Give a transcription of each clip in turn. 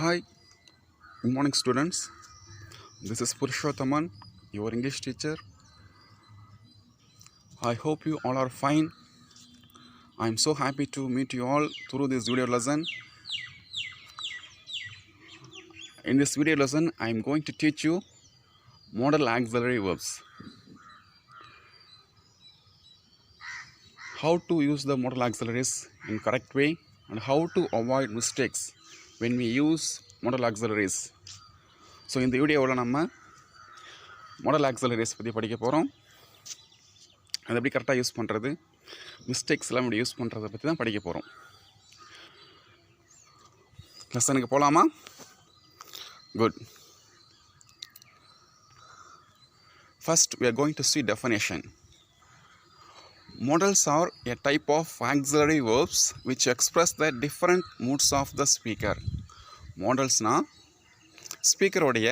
Hi, good morning, students. This is Purushothaman, your English teacher. I hope you all are fine. I am so happy to meet you all through this video lesson. In this video lesson, I am going to teach you modal auxiliary verbs. How to use the modal auxiliaries in correct way and how to avoid mistakes when we use modal auxiliaries. So in the video நம்ம modal auxiliaries பற்றி படிக்க போகிறோம். அதை எப்படி கரெக்டாக use பண்ணுறது, mistakes எல்லாம் எப்படி யூஸ் பண்ணுறதை பற்றி தான் படிக்க போகிறோம். லெசனுக்கு போகலாமா? Good. First, we are going to see definition. Modals are a type of auxiliary verbs which express the different moods of the speaker. Modalsனா ஸ்பீக்கருடைய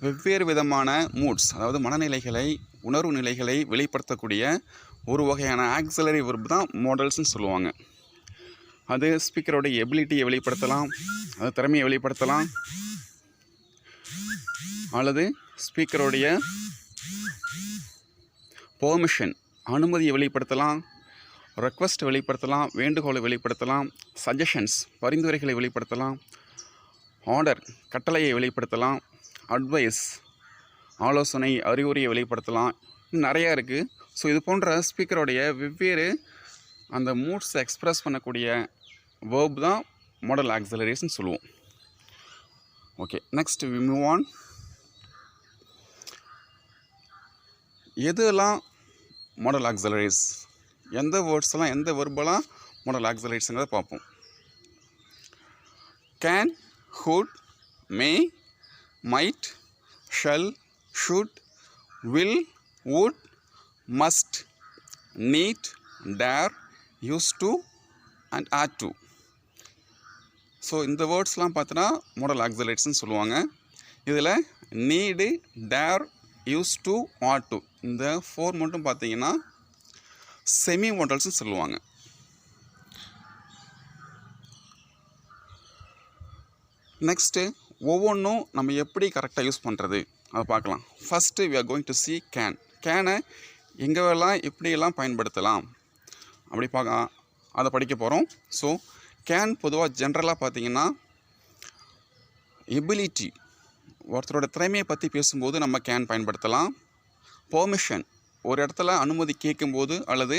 வெவ்வேறு விதமான மூட்ஸ், அதாவது மனநிலைகளை, உணர்வு நிலைகளை வெளிப்படுத்தக்கூடிய ஒரு வகையான ஆக்சிலரி வெர்ப் தான் மாடல்ஸ்னு சொல்லுவாங்க. அது ஸ்பீக்கரோடைய எபிலிட்டியை வெளிப்படுத்தலாம், அது திறமையை வெளிப்படுத்தலாம், அல்லது ஸ்பீக்கருடைய பெர்மிஷன் அனுமதியை வெளிப்படுத்தலாம், ரெக்வஸ்ட் வெளிப்படுத்தலாம், வேண்டுகோளை வெளிப்படுத்தலாம், சஜஷன்ஸ் பரிந்துரைகளை வெளிப்படுத்தலாம், ஆர்டர் கட்டளையை வெளிப்படுத்தலாம், அட்வைஸ் ஆலோசனை அறிவுரையை வெளிப்படுத்தலாம். நிறையா இருக்குது. ஸோ இது போன்ற ஸ்பீக்கருடைய வெவ்வேறு அந்த மூட்ஸை எக்ஸ்ப்ரெஸ் பண்ணக்கூடிய வேர்ப் தான் மாடல் ஆக்சிலரிஸ்ன்னு சொல்லுவோம். Okay, next we move on. எதெல்லாம் மாடல் ஆக்சிலரிஸ், எந்த வேர்ட்ஸ்லாம் எந்த வெர்பெல்லாம் மாடல் ஆக்சிலரிஸ்ங்கிறத பார்ப்போம். Can, could, may, might, shall, should, will, would, must, need, dare, used to and ought to. So இந்த வேர்ட்ஸ்லாம் பார்த்தோன்னா மாடல் ஆக்சிலரிஸ்ன்னு சொல்லுவாங்க. இதில் need, dare, used to, ought to இந்த 4 மட்டும் பார்த்தீங்கன்னா செமி மாடல்ஸ்ன்னு சொல்லுவாங்க. நெக்ஸ்ட்டு ஒவ்வொன்றும் நம்ம எப்படி கரெக்டாக யூஸ் பண்ணுறது அதை பார்க்கலாம். First we are going to see can. கேனை எங்கெல்லாம் எப்படியெல்லாம் பயன்படுத்தலாம் அப்படி அதை படிக்க போகிறோம். ஸோ கேன் பொதுவாக ஜென்ரலாக பார்த்தீங்கன்னா எபிலிட்டி, ஒருத்தரோட திறமையை பற்றி பேசும்போது நம்ம கேன் பயன்படுத்தலாம். பெர்மிஷன், ஒரு இடத்துல அனுமதி கேட்கும்போது அல்லது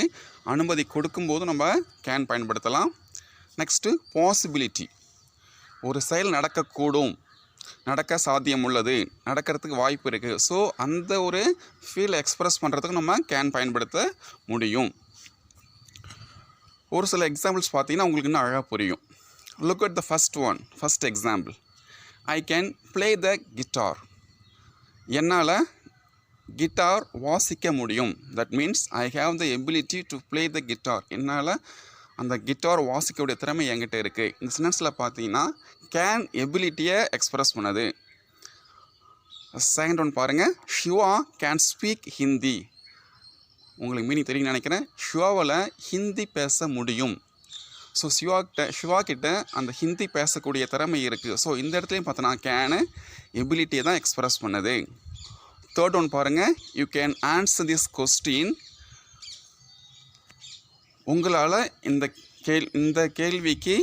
அனுமதி கொடுக்கும்போது நம்ம கேன் பயன்படுத்தலாம். நெக்ஸ்ட்டு பாசிபிலிட்டி, ஒரு செயல் நடக்கக்கூடும், நடக்க சாத்தியம் உள்ளது, நடக்கிறதுக்கு வாய்ப்பு இருக்குது. ஸோ அந்த ஒரு ஃபீலை எக்ஸ்ப்ரெஸ் பண்ணுறதுக்கு நம்ம கேன் பயன்படுத்த முடியும். ஒரு சில எக்ஸாம்பிள்ஸ் பார்த்தீங்கன்னா உங்களுக்கு இன்னும் அழகாக புரியும். Look at the first example. I can play the guitar. என்னால் கிட்டார் வாசிக்க முடியும். That means I have the ability to play the guitar. என்னால் அந்த கிட்டார் வாசிக்கக்கூடிய திறமை என்கிட்ட இருக்குது. இந்த சென்டென்ஸில் பார்த்தீங்கன்னா கேன் எபிலிட்டியை எக்ஸ்ப்ரெஸ் பண்ணுது. செகண்ட் ஒன் பாருங்கள். Shiva can speak Hindi. உங்களுக்கு மீனிங் தெரியும்னு நினைக்கிறேன். ஷிவாவில் ஹிந்தி பேச முடியும். ஸோ ஷிவா கிட்ட அந்த ஹிந்தி பேசக்கூடிய திறமை இருக்குது. ஸோ இந்த இடத்துலையும் பார்த்தோன்னா கேனு எபிலிட்டியை தான் எக்ஸ்ப்ரெஸ் பண்ணுது. தேர்ட் ஒன் பாருங்கள். You can answer this question. உங்களால் இந்த கேள்விக்கு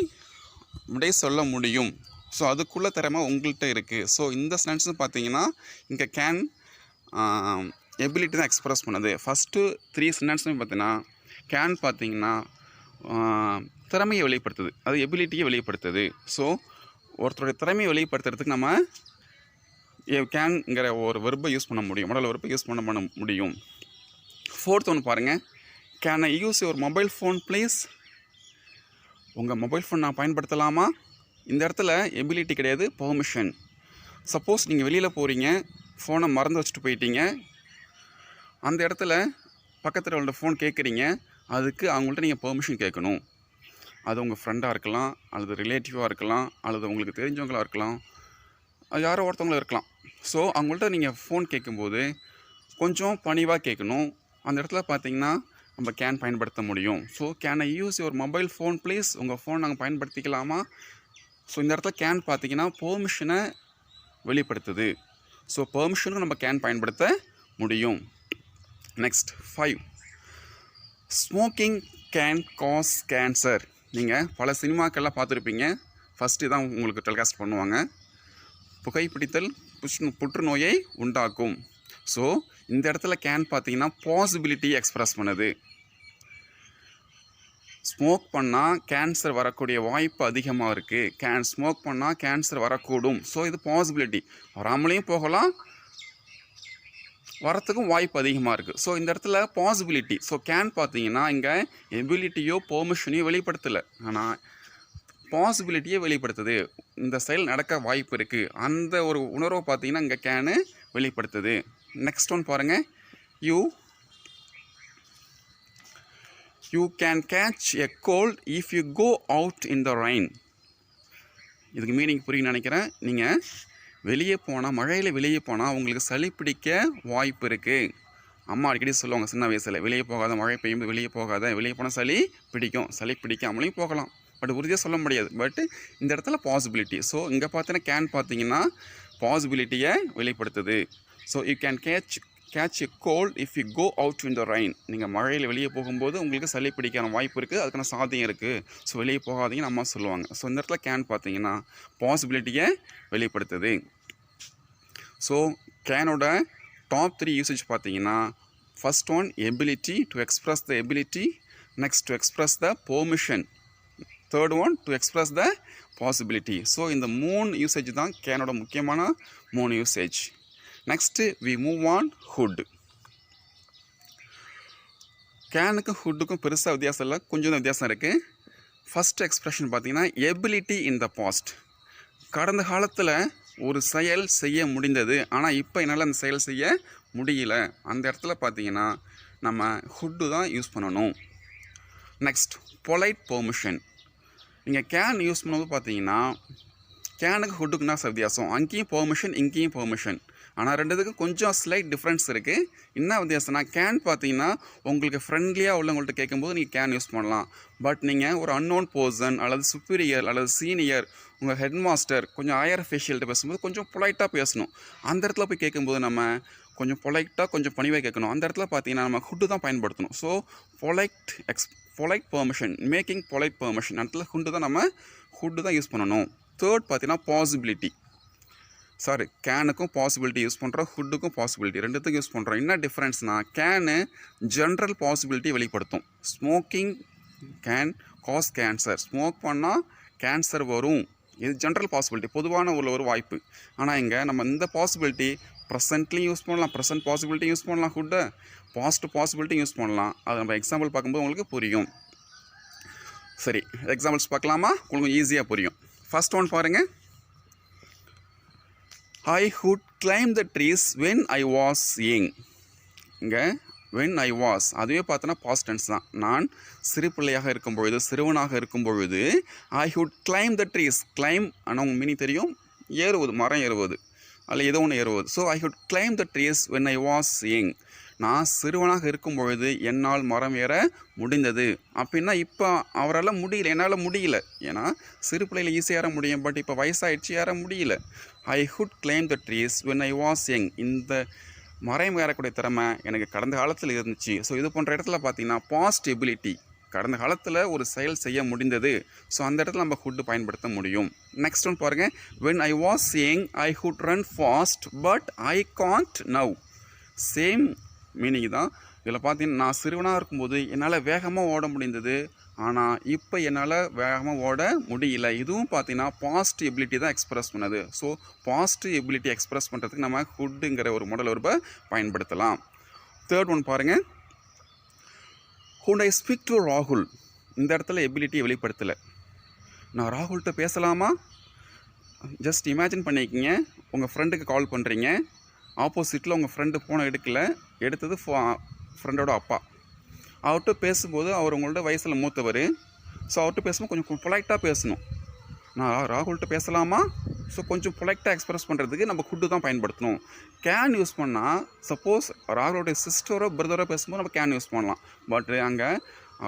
விடை சொல்ல முடியும். ஸோ அதுக்குள்ளே திறமை உங்கள்கிட்ட இருக்குது. ஸோ இந்த சென்டென்ஸ்னு பார்த்தீங்கன்னா இங்கே கேன் எபிலிட்டி தான் எக்ஸ்ப்ரெஸ் பண்ணுது. ஃபஸ்ட்டு 3 சென்டென்ஸுமே பார்த்தீங்கன்னா கேன் பார்த்தீங்கன்னா திறமையை வெளிப்படுத்துது, அது எபிலிட்டியை வெளிப்படுத்துது. ஸோ ஒருத்தருடைய திறமையை வெளிப்படுத்துறதுக்கு நம்ம கேன்ங்கிற ஒரு வெர்பை யூஸ் பண்ண முடியும், மாடல் வெர்பை யூஸ் பண்ண முடியும். ஃபோர்த் ஒன்று பாருங்கள். Can I use your mobile phone please. உங்கள் மொபைல் ஃபோன் நான் பயன்படுத்தலாமா? இந்த இடத்துல எபிலிட்டி கிடையாது, பெர்மிஷன். சப்போஸ் நீங்கள் வெளியில் போகிறீங்க, ஃபோனை மறந்து வச்சுட்டு போயிட்டீங்க, அந்த இடத்துல பக்கத்தில் உள்ள ஃபோன் கேட்குறீங்க, அதுக்கு அவங்கள்ட்ட நீங்கள் பெர்மிஷன் கேட்கணும். அது உங்கள் ஃப்ரெண்டாக இருக்கலாம், அல்லது ரிலேட்டிவாக இருக்கலாம், அல்லது உங்களுக்கு தெரிஞ்சவங்களாக இருக்கலாம், அது யாரோ ஒருத்தவங்களும் இருக்கலாம். ஸோ அவங்கள்ட்ட நீங்கள் ஃபோன் கேட்கும்போது கொஞ்சம் பணிவாக கேட்கணும். அந்த இடத்துல பார்த்தீங்கன்னா நம்ம கேன் பயன்படுத்த முடியும். So can I use your mobile phone please. உங்கள் ஃபோன் நாங்கள் பயன்படுத்திக்கலாமா ஸோ இந்த இடத்துல கேன் பார்த்தீங்கன்னா பெர்மிஷனை வெளிப்படுத்துது. ஸோ பெர்மிஷனுக்கு நம்ம கேன் பயன்படுத்த முடியும். Next 5, smoking can cause cancer. நீங்கள் பல சினிமாக்கள்லாம் பார்த்துருப்பீங்க. ஃபஸ்ட்டு தான் உங்களுக்கு டெலிகாஸ்ட் பண்ணுவாங்க. புகைப்பிடித்தல் புற்றுநோயை உண்டாக்கும். ஸோ இந்த இடத்துல கேன் பார்த்தீங்கன்னா பாசிபிலிட்டி எக்ஸ்ப்ரெஸ் பண்ணுது. ஸ்மோக் பண்ணால் கேன்சர் வரக்கூடிய வாய்ப்பு அதிகமாக இருக்குது. ஸ்மோக் பண்ணால் கேன்சர் வரக்கூடும். ஸோ இது பாசிபிலிட்டி, வராமலேயும் போகலாம், வரத்துக்கும் வாய்ப்பு அதிகமாக இருக்குது. ஸோ இந்த இடத்துல பாசிபிலிட்டி. ஸோ கேன் பார்த்தீங்கன்னா இங்கே எபிலிட்டியோ பெர்மிஷனையோ வெளிப்படுத்தலை, ஆனால் பாசிபிலிட்டியை வெளிப்படுத்துது. இந்த செயல் நடக்க வாய்ப்பு இருக்குது, அந்த ஒரு உணர்வை பார்த்தீங்கன்னா இங்கே கேனு வெளிப்படுத்துது. நெக்ஸ்ட் ஒன் பாருங்கள், you can catch a cold if you go out in the rain. இதுக்கு மீனிங் புரியுன்னு நினைக்கிறேன். நீங்கள் வெளியே போனால், மழையில் வெளியே போனால் உங்களுக்கு சளி பிடிக்க வாய்ப்பு இருக்குது. அம்மா அடிக்கடி சொல்லுவாங்க சின்ன வயசில், வெளியே போகாத, மழை பெய்யும்போது வெளியே போகாத, வெளியே போனால் சளி பிடிக்கும். சளி பிடிக்காமலையும் போகலாம், பட் உறுதியாக சொல்ல முடியாது. பட் இந்த இடத்துல பாசிபிலிட்டி. ஸோ இங்கே பார்த்தீங்கன்னா கேன் பார்த்தீங்கன்னா பாசிபிலிட்டியை வெளிப்படுத்துது. So you can catch a cold if you go out in the rain. நீங்கள் மழையில் வெளியே போகும்போது உங்களுக்கு சளி பிடிக்கான வாய்ப்பு இருக்குது, அதுக்கான சாத்தியம் இருக்குது. ஸோ வெளியே போகாதீங்கன்னு அம்மா சொல்லுவாங்க. ஸோ இந்த இடத்துல கேன் பார்த்தீங்கன்னா பாசிபிலிட்டியை வெளிப்படுத்துது. ஸோ கேனோட டாப் 3 யூசேஜ் பார்த்தீங்கன்னா, first one ability, to express the ability. Next to express the permission. Third one to express the possibility. So இந்த 3 யூசேஜ் தான் கேனோட முக்கியமான 3 usage. Next we move on could. கேனுக்கும் ஹுட்டுக்கும் பெருசாக வித்தியாசம் இல்லை, கொஞ்சம் தான் வித்தியாசம் இருக்குது. ஃபஸ்ட் எக்ஸ்ப்ரெஷன் பார்த்தீங்கன்னா எபிலிட்டி இன் த பாஸ்ட். கடந்த காலத்தில் ஒரு செயல் செய்ய முடிந்தது, ஆனால் இப்போ என்னால் அந்த செயல் செய்ய முடியல. அந்த இடத்துல பார்த்தீங்கன்னா நம்ம ஹுட்டு தான் யூஸ் பண்ணணும். Next polite permission. நீங்கள் கேன் யூஸ் பண்ணும்போது பார்த்தீங்கன்னா கேனுக்கு ஹுட்டுக்கு என்ன வித்தியாசம்? அங்கேயும் பெர்மிஷன், இங்கேயும் பெர்மிஷன். ஆனால் ரெண்டுத்துக்கும் கொஞ்சம் ஸ்லைட் டிஃப்ரென்ஸ் இருக்குது. என்ன வித்தியாசம்னா, கேன் பார்த்தீங்கன்னா உங்களுக்கு ஃப்ரெண்ட்லியாக உள்ளவங்கள்ட்ட கேட்கும்போது நீங்கள் கேன் யூஸ் பண்ணலாம். பட் நீங்கள் ஒரு அன்னோன் பர்சன் அல்லது சுப்பீரியர் அல்லது சீனியர், உங்கள் ஹெட் மாஸ்டர், கொஞ்சம் ஹையர் அஃபிஷியல்கிட்ட பேசும்போது கொஞ்சம் பொலைட்டாக பேசணும். அந்த இடத்துல போய் கேட்கும்போது நம்ம கொஞ்சம் பொலைட்டாக, கொஞ்சம் பணிவாக கேட்கணும். அந்த இடத்துல பார்த்தீங்கன்னா நம்ம ஹுட்டு தான் பயன்படுத்தணும். So polite permission, making polite permission, இடத்துல ஹுட்டு தான் யூஸ் பண்ணணும். தேர்ட் பார்த்தீங்கன்னா பாசிபிலிட்டி. கேனுக்கும் பாசிபிலிட்டி யூஸ் பண்ணுறோம், ஹுட்டுக்கும் பாசிபிலிட்டி, ரெண்டுத்துக்கும் யூஸ் பண்ணுறோம். என்ன டிஃப்ரென்ஸ்னால், கேனு ஜென்ரல் பாசிபிலிட்டி வெளிப்படுத்தும். Smoking can cause cancer. Smoke பண்ணால் கேன்சர் வரும், இது ஜென்ரல் பாசிபிலிட்டி, பொதுவான ஒரு வாய்ப்பு. ஆனால் இங்கே நம்ம இந்த பாசிபிலிட்டி ப்ரெசென்ட்லையும் யூஸ் பண்ணலாம், ப்ரெசென்ட் பாசிபிலிட்டி யூஸ் பண்ணலாம், ஹுட்டை பாஸ்ட் பாசிபிலிட்டி யூஸ் பண்ணலாம். அது நம்ம எக்ஸாம்பிள் பார்க்கும்போது உங்களுக்கு புரியும். சரி, எக்ஸாம்பிள்ஸ் பார்க்கலாமா? உங்களுக்கு ஈஸியாக புரியும். ஃபர்ஸ்ட் ஒன் பாருங்கள், I would climb the trees when I was young. இங்கே when I was அதுவே பார்த்தோன்னா பாஸ்ட் டென்ஸ் தான். நான் சிறு பிள்ளையாக இருக்கும் பொழுது, சிறுவனாக இருக்கும் பொழுது I would climb the trees. climb ஆனால் உங்களுக்கு மீனிங் தெரியும், ஏறுவது, மரம் ஏறுவது, அல்ல ஏதோ ஒன்று ஏறுவது. So I would climb the trees when I was young. நான் சிறுவனாக இருக்கும் பொழுது என்னால் மரம் ஏற முடிந்தது. அப்படின்னா இப்போ அவரால் முடியல, என்னால் முடியல. ஏன்னா சிறு பிள்ளையில் ஈஸியாக ஏற முடியும், பட் இப்போ வயசாகிடுச்சு, ஏற முடியல. I could claim the trees when I was young. இந்த மரம் ஏறக்கூடிய திறமை எனக்கு கடந்த காலத்தில் இருந்துச்சு. ஸோ இது போன்ற இடத்துல பார்த்தீங்கன்னா பாஸ்ட் எபிலிட்டி, கடந்த காலத்தில் ஒரு செயல் செய்ய முடிந்தது. ஸோ அந்த இடத்துல நம்ம ஹுட்டு பயன்படுத்த முடியும். நெக்ஸ்ட் ஒன் பாருங்கள், when I was young I could run fast but I can't now. Same meaning தான். இதில் பார்த்தீங்கன்னா நான் சிறுவனாக இருக்கும்போது என்னால் வேகமாக ஓட முடிந்தது, ஆனால் இப்போ என்னால் வேகமாக ஓட முடியல. இதுவும் பார்த்தீங்கன்னா பாஸ்ட் எபிலிட்டி தான் எக்ஸ்ப்ரெஸ் பண்ணுது. ஸோ பாஸ்ட் எபிலிட்டி எக்ஸ்ப்ரெஸ் பண்ணுறதுக்கு நம்ம ஹுட்டுங்கிற ஒரு மாடல் வெர்பை பயன்படுத்தலாம். தேர்ட் ஒன் பாருங்கள், ஐ ஸ்பீக் டு ராகுல். இந்த இடத்துல எபிலிட்டியை வெளிப்படுத்தலை. நான் ராகுல்கிட்ட பேசலாமா? ஜஸ்ட் இமேஜின் பண்ணிக்கிங்க, உங்கள் ஃப்ரெண்டுக்கு கால் பண்ணுறீங்க, ஆப்போசிட்டில் உங்கள் ஃப்ரெண்டு ஃபோனை எடுத்தது ஃப்ரெண்டோட அப்பா. அவர்கிட்ட பேசும்போது அவர் உங்களோட வயசில் மூத்தவர். ஸோ அவர்கிட்ட பேசும்போது கொஞ்சம் பொலைட்டாக பேசணும். நான் ராகுல்கிட்ட பேசலாமா? ஸோ கொஞ்சம் பொலைட்டாக எக்ஸ்ப்ரெஸ் பண்ணுறதுக்கு நம்ம ஹுட்டு தான் பயன்படுத்தணும். கேன் யூஸ் பண்ணால், சப்போஸ் ராகுலோடைய சிஸ்டரோ பிரதரோ பேசும்போது நம்ம கேன் யூஸ் பண்ணலாம். பட் அங்கே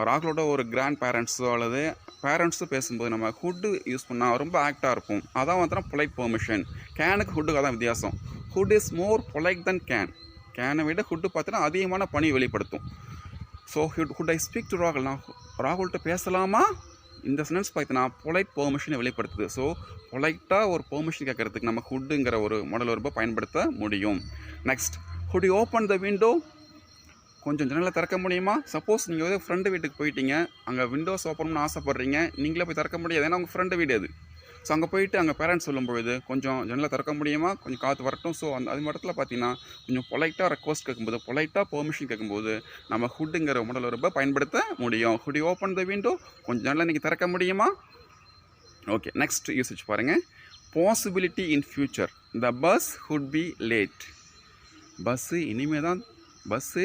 ராகுலோட ஒரு கிராண்ட் பேரண்ட்ஸோ அல்லது பேரண்ட்ஸோ பேசும்போது நம்ம ஹுட்டு யூஸ் பண்ணால் ரொம்ப ஆக்டாக இருக்கும். அதான் வந்து பொலைட் பெர்மிஷன். கேனுக்கு ஹுட்டுக்கு அதான் வித்தியாசம். Could is more polite than can. கேனை விட ஹுட்டு பார்த்தீங்கன்னா அதிகமான பணி வெளிப்படுத்தும். So could I speak to ராகுல், நான் ராகுல்கிட்ட பேசலாமா, இந்த சென்டென்ஸ் பார்த்தீங்கன்னா பொலைட் பெர்மிஷனை வெளிப்படுத்துது. ஸோ பொலைட்டாக ஒரு பெர்மிஷன் கேட்குறதுக்கு நம்ம ஹுட்டுங்கிற ஒரு மாடல் வெர்பை பயன்படுத்த முடியும். Next, hood you open the window, கொஞ்சம் ஜன்னலை திறக்க முடியுமா. சப்போஸ் நீங்கள் வந்து ஃப்ரெண்டு வீட்டுக்கு போயிட்டீங்க, அங்கே விண்டோஸ் ஓப்பன் பண்ண ஆசைப்பட்றீங்க, நீங்களே போய் திறக்க முடியாது, ஏன்னா உங்கள் ஃப்ரெண்டு வீடு அது. ஸோ அங்கே போயிட்டு அங்கே பேரண்ட்ஸ் சொல்லும்பொழுது கொஞ்சம் ஜன்னலை திறக்க முடியுமா, கொஞ்சம் காற்று வரட்டும். ஸோ அது இடத்துல பார்த்தீங்கன்னா கொஞ்சம் பொலைட்டாக ரெக்வஸ்ட் கேட்கும்போது, பொலைட்டாக பெர்மிஷன் கேட்கும்போது நம்ம ஹுட்டுங்கிற மாடல் வெர்பை பயன்படுத்த முடியும். Hood you open the window, கொஞ்சம் ஜன்னலை நீங்கள் திறக்க முடியுமா. ஓகே, நெக்ஸ்ட் யூசேஜ் பாருங்கள். Possibility in future, the bus hood B late. Bus இனிமேல் தான், பஸ்ஸு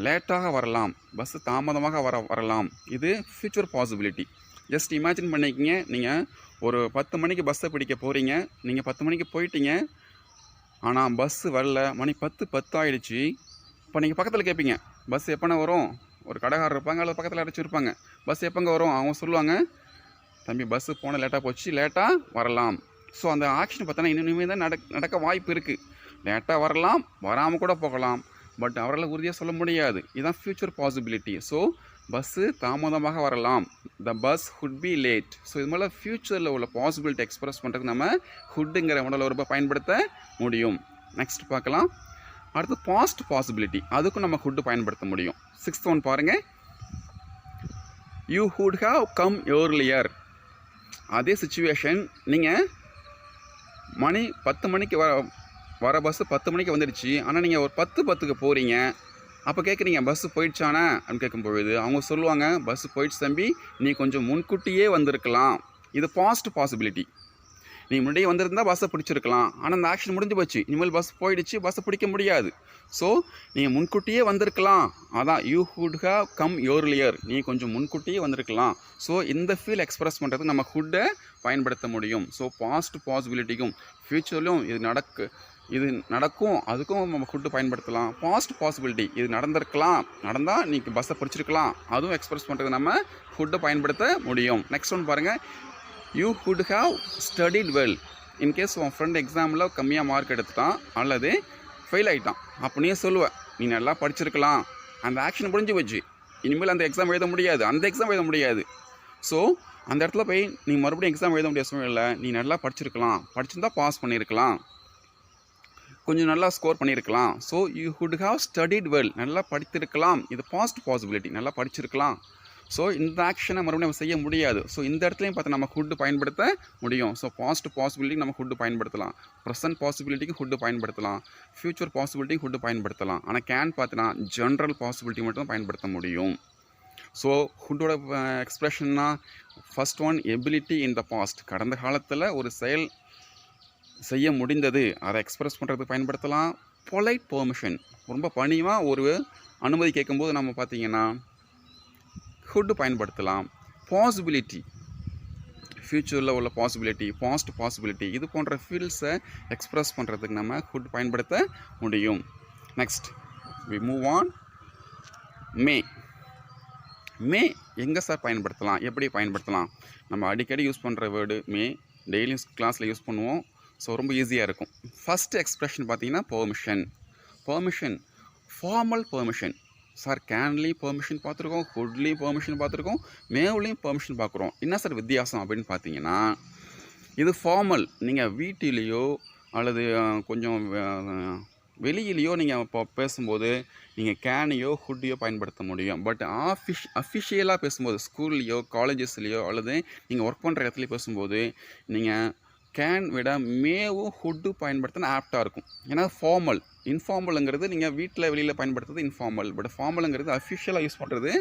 லேட்டாக வரலாம், பஸ்ஸு தாமதமாக வரலாம். இது ஃப்யூச்சர் பாசிபிலிட்டி. ஜஸ்ட் இமேஜின் பண்ணிக்கிங்க, நீங்கள் ஒரு 10 மணிக்கு பஸ்ஸை பிடிக்க போகிறீங்க, நீங்கள் 10 மணிக்கு போயிட்டீங்க, ஆனால் பஸ்ஸு வரல, மணி 10 ஆகிடுச்சு. இப்போ நீங்கள் பக்கத்தில் கேட்பீங்க, பஸ் எப்போனா வரும், ஒரு கடைக்காரர் இருப்பாங்க அல்லது பக்கத்தில் அடைச்சிருப்பாங்க, பஸ் எப்போங்க வரும், அவங்க சொல்லுவாங்க, தம்பி பஸ்ஸு போனால் லேட்டாக போச்சு, லேட்டாக வரலாம். ஸோ அந்த ஆக்ஷன் பார்த்தோன்னா இனிமேல் தான் நடக்க வாய்ப்பு இருக்குது. லேட்டாக வரலாம், வராமல் கூட போகலாம், பட் அவரால் உறுதியாக சொல்ல முடியாது. இதுதான் ஃப்யூச்சர் பாசிபிலிட்டி. ஸோ பஸ்ஸு தாமதமாக வரலாம், the bus hood B late. So இது மாதிரி ஃப்யூச்சரில் உள்ள பாசிபிலிட்டி எக்ஸ்பிரஸ் பண்ணுறதுக்கு நம்ம ஹுட்டுங்கிற மாடல் வெர்பை பயன்படுத்த முடியும். நெக்ஸ்ட் பார்க்கலாம். அடுத்து பாஸ்ட் பாசிபிலிட்டி, அதுக்கும் நம்ம ஹுட்டு பயன்படுத்த முடியும். 6th ஒன் பாருங்கள். You hood have come earlier. அதே சுச்சுவேஷன், நீங்கள் மணி 10 மணிக்கு வர பஸ்ஸு 10 மணிக்கு வந்துடுச்சு, ஆனால் நீங்கள் ஒரு 10:10க்கு போகிறீங்க. அப்போ கேட்குறீங்க பஸ்ஸு போயிடுச்சானே அப்படின்னு கேட்கும்பொழுது அவங்க சொல்லுவாங்க, பஸ்ஸு போயிடுச்சு தம்பி, நீ கொஞ்சம் முன்கூட்டியே வந்திருக்கலாம். இது பாஸ்ட் பாசிபிலிட்டி. நீ முன்னாடியே வந்திருந்தால் பஸ்ஸை பிடிச்சிருக்கலாம், ஆனால் அந்த ஆக்ஷன் முடிஞ்சு போச்சு, இனிமேல் பஸ் போயிடுச்சு, பஸ்ஸை பிடிக்க முடியாது. ஸோ நீங்கள் முன்கூட்டியே வந்திருக்கலாம், அதான் you hood have come earlier, நீ கொஞ்சம் முன்கூட்டியே வந்திருக்கலாம். ஸோ இந்த ஃபீல் எக்ஸ்பிரஸ் பண்ணுறதுக்கு நம்ம ஹுட்டை பயன்படுத்த முடியும். ஸோ பாஸ்ட் பாசிபிலிட்டிக்கும் ஃப்யூச்சர்லையும் இது நடக்கும், அதுக்கும் நம்ம ஹுட்டு பயன்படுத்தலாம். பாஸ்ட் பாசிபிலிட்டி, இது நடந்திருக்கலாம், நடந்தால் நீங்கள் பஸ்ஸை பிடிச்சிருக்கலாம், அதுவும் எக்ஸ்பிரஸ் பண்ணுறதுக்கு நம்ம ஹுட்டை பயன்படுத்த முடியும். நெக்ஸ்ட் ஒன் பாருங்கள். You hood have studied well. In case உன் ஃப்ரெண்ட் எக்ஸாமில் கம்மியாக மார்க் எடுத்துட்டான் அல்லது ஃபெயில் ஆகிட்டான், அப்போ நீ சொல்லுவேன், நீ நல்லா படிச்சிருக்கலாம், அந்த ஆக்ஷன் முடிஞ்சு போச்சு, இனிமேல் அந்த எக்ஸாம் எழுத முடியாது, அந்த எக்ஸாம் எழுத முடியாது. ஸோ அந்த இடத்துல போய் நீ மறுபடியும் எக்ஸாம் எழுத முடியாத சூழ்நிலை, நீ நல்லா படிச்சிருக்கலாம், படிச்சிருந்தா பாஸ் பண்ணியிருக்கலாம், கொஞ்சம் நல்லா ஸ்கோர் பண்ணியிருக்கலாம். So you hood have studied well, நல்லா படித்திருக்கலாம். இது பாஸ்ட் பாசிபிலிட்டி, நல்லா படிச்சிருக்கலாம். ஸோ இந்த ஆக்ஷனை மறுபடியும் நம்ம செய்ய முடியாது. ஸோ இந்த இடத்துலையும் பார்த்து நம்ம ஹுட்டு பயன்படுத்த முடியும். ஸோ பாஸ்ட் பாசிபிலிட்டிக்கு நம்ம ஹுட்டு பயன்படுத்தலாம், ப்ரெசன்ட் பாசிபிலிட்டிக்கு ஹுட்டு பயன்படுத்தலாம், ஃப்யூச்சர் பாசிபிலிட்டிக்கு ஹுட்டு பயன்படுத்தலாம். ஆனால் கேன் பார்த்தீங்கன்னா ஜென்ரல் பாசிபிலிட்டி மட்டும் தான் பயன்படுத்த முடியும். ஸோ ஹுட்டோட எக்ஸ்பிரஷன்னா first one, ability in the past, கடந்த காலத்தில் ஒரு செயல் செய்ய முடிந்தது, அதை எக்ஸ்பிரஸ் பண்ணுறதுக்கு பயன்படுத்தலாம். பொலைட் பெர்மிஷன், ரொம்ப பணிவாக ஒரு அனுமதி கேட்கும்போது நம்ம பார்த்திங்கன்னா ஹுட்டு பயன்படுத்தலாம். பாசிபிலிட்டி, ஃப்யூச்சரில் உள்ள பாசிபிலிட்டி, பாஸ்ட் பாசிபிலிட்டி, இது போன்ற ஃபீல்ஸை எக்ஸ்பிரஸ் பண்ணுறதுக்கு நம்ம ஹுட் பயன்படுத்த முடியும். Next we move on. May எங்கே சார் பயன்படுத்தலாம், எப்படி பயன்படுத்தலாம்? நம்ம அடிக்கடி யூஸ் பண்ணுற வேர்டு மே, டெய்லியும் கிளாஸில் யூஸ் பண்ணுவோம். ஸோ ரொம்ப ஈஸியாக இருக்கும். ஃபஸ்ட் எக்ஸ்ப்ரெஷன் பார்த்தீங்கன்னா பெர்மிஷன், ஃபார்மல் பெர்மிஷன். சார் கேன்லேயும் பெர்மிஷன் பார்த்துருக்கோம், ஹுட்லேயும் பெர்மிஷன் பார்த்துருக்கோம், மேவ்லேயும் பெர்மிஷன் பார்க்குறோம். என்ன சார் வித்தியாசம் அப்படின்னு பார்த்தீங்கன்னா, இது ஃபார்மல், நீங்கள் வீட்டிலேயோ அல்லது கொஞ்சம் வெளியிலையோ நீங்கள் இப்போ பேசும்போது நீங்கள் கேனையோ ஹுட்டையோ பயன்படுத்த முடியும். பட் அஃபிஷியலாக பேசும்போது ஸ்கூல்லையோ காலேஜஸ்லேயோ அல்லது நீங்கள் ஒர்க் பண்ணுற இடத்துலையோ பேசும்போது நீங்கள் கேன் விட மேவும் ஹுட்டு பயன்படுத்தினா ஆப்டாக இருக்கும். ஏன்னா ஃபார்மல், இன்ஃபார்மலுங்கிறது நீங்கள் வீட்டில் வெளியில் பயன்படுத்துறது இன்ஃபார்மல், பட் ஃபார்மலுங்கிறது அஃபிஷியலாக யூஸ் பண்ணுறது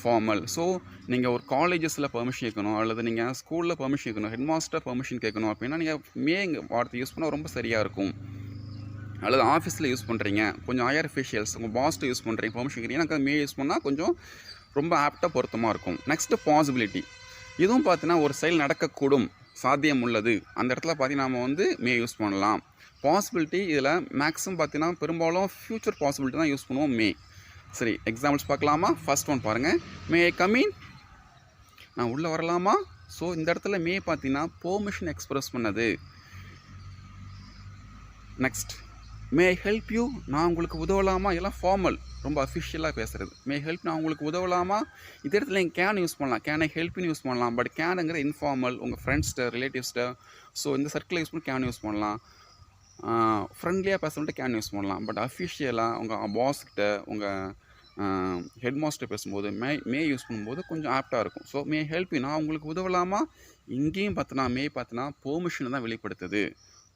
ஃபார்மல். ஸோ நீங்கள் ஒரு காலேஜஸில் பெர்மிஷன் கேட்கணும் அல்லது நீங்கள் ஸ்கூலில் பெர்மிஷன் கேட்கணும், ஹெட் மாஸ்டர் பெர்மிஷன் கேட்கணும் அப்படின்னா நீங்கள் வார்த்தை யூஸ் பண்ணால் ரொம்ப சரியாக இருக்கும். அல்லது ஆஃபீஸில் யூஸ் பண்ணுறீங்க, கொஞ்சம் ஹையர் அஃபிஷியல்ஸ் உங்கள் பாஸ்ட்டு யூஸ் பண்ணுறீங்க, பெர்மிஷன் கேட்குறீங்கன்னா மே யூஸ் பண்ணால் கொஞ்சம் ரொம்ப ஆப்டாக பொருத்தமாக இருக்கும். நெக்ஸ்ட்டு பாசிபிலிட்டி, இதுவும் பார்த்தீங்கன்னா ஒரு செயல் நடக்கக்கூடும், சாத்தியம் உள்ளது, அந்த இடத்துல பார்த்தீங்கன்னா நம்ம மே யூஸ் பண்ணலாம். பாசிபிலிட்டி இதில் மேக்ஸிமம் பார்த்தீங்கன்னா பெரும்பாலும் ஃப்யூச்சர் பாசிபிலிட்டி தான் யூஸ் பண்ணுவோம் மே. சரி, எக்ஸாம்பிள்ஸ் பார்க்கலாமா? ஃபர்ஸ்ட் ஒன் பாருங்கள். மே ஐ கம் இன்? நான் உள்ளே வரலாமா? ஸோ இந்த இடத்துல மே பார்த்தீங்கன்னா பெர்மிஷன் எக்ஸ்பிரஸ் பண்ணது. Next, May I help you? நான் உங்களுக்கு உதவலாமா? எல்லாம் ஃபார்மல், ரொம்ப அஃபிஷியலாக பேசுகிறது. மே ஹெல்ப், நான் உங்களுக்கு உதவலாமா? இந்த இடத்துல நீங்கள் கேன் யூஸ் பண்ணலாம், கேன் ஐ ஹெல்ப்னு யூஸ் பண்ணலாம். பட் கேனுங்கிற இன்ஃபார்மல், உங்கள் ஃப்ரெண்ட்ஸ்கிட்ட, ரிலேட்டிவ்ஸ்கிட்ட, ஸோ இந்த சர்க்கிளை யூஸ் பண்ணி கேன் யூஸ் பண்ணலாம். ஃப்ரெண்ட்லியாக பேசுகிட்ட கேன் யூஸ் பண்ணலாம். பட் அஃபிஷியலாக உங்கள் பாஸ்கிட்ட, உங்கள் ஹெட் மாஸ்டர் பேசும்போது மே யூஸ் பண்ணும்போது கொஞ்சம் ஆப்டாக இருக்கும். ஸோ மே ஹெல்ப் யூ, நான் உங்களுக்கு உதவலாமா? இங்கேயும் பார்த்தோன்னா மே பார்த்தோன்னா பெர்மிஷனை தான் வெளிப்படுத்துது.